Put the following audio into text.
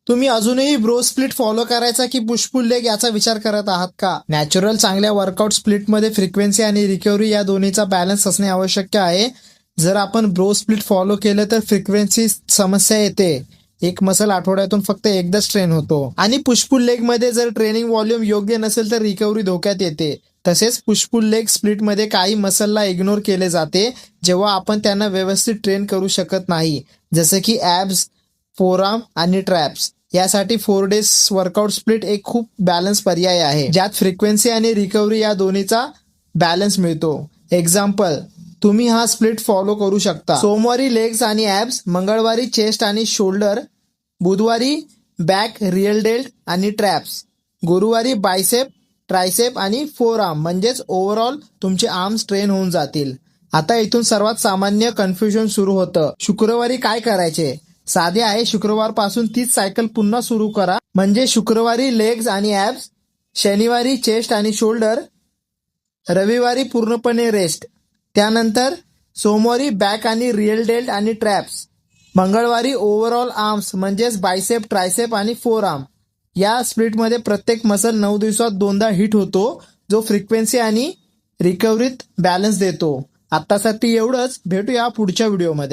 तुम्ही अजूनही bro split follow करायचा की पुश पुल लेग याचा विचार करत आहात का? नॅचरल चांगल्या वर्कआउट स्प्लिटमध्ये फ्रिक्वेन्सी आणि रिकव्हरी या दोन्हीचा बॅलन्स असणे आवश्यक आहे. जर आपण ब्रो स्प्लिट फॉलो केलं तर फ्रिक्वेन्सी समस्या येते. एक मसल आठवड्यातून फक्त एकदाच ट्रेन होतो आणि पुश पुल लेग मध्ये जर ट्रेनिंग व्हॉल्यूम योग्य नसेल तर रिकव्हरी धोक्यात येते. तसेच पुश पुल लेग स्प्लिटमध्ये काही मसलला इग्नोर केले जाते जेव्हा आपण त्यांना व्यवस्थित ट्रेन करू शकत नाही, जसे की ॲब्स, फोरआर्म आणि ट्रॅप्स. यासाठी 4 डेज वर्कआउट स्प्लिट एक खूप बॅलन्स पर्याय आहे ज्यात फ्रिक्वेन्सी आणि रिकव्हरी या दोन्हीचा बॅलन्स मिळतो. एक्झाम्पल, तुम्ही हा स्प्लिट फॉलो करू शकता. सोमवारी लेग्स आणि ॲब्स, मंगळवारी चेस्ट आणि शोल्डर, बुधवारी बॅक, रिअल डेल्ट आणि ट्रॅप्स, गुरुवारी बायसेप, ट्रायसेप आणि फोरआर्म. म्हणजेच ओव्हरऑल तुमचे आर्म्स ट्रेन होऊन जातील. आता इथून सर्वात सामान्य कन्फ्युजन सुरू होतं. शुक्रवारी काय करायचे? साधे आहे. शुक्रवारपासून तीच सायकल पुन्हा सुरू करा. म्हणजे शुक्रवारी लेग्स आणि ॲब्स, शनिवारी चेस्ट आणि शोल्डर, रविवारी पूर्णपणे रेस्ट. त्यानंतर सोमवारी बॅक आणि रिअल डेल्ट आणि ट्रॅप्स, मंगळवारी ओव्हरऑल आर्म्स म्हणजेच बायसेप, ट्रायसेप आणि फोरआर्म. या स्प्लिटमध्ये प्रत्येक मसल 9 दिवसात 2दा हिट होतो, जो फ्रिक्वेन्सी आणि रिकव्हरीत बॅलन्स देतो. आत्तासाठी एवढंच. भेटूया पुढच्या व्हिडिओमध्ये.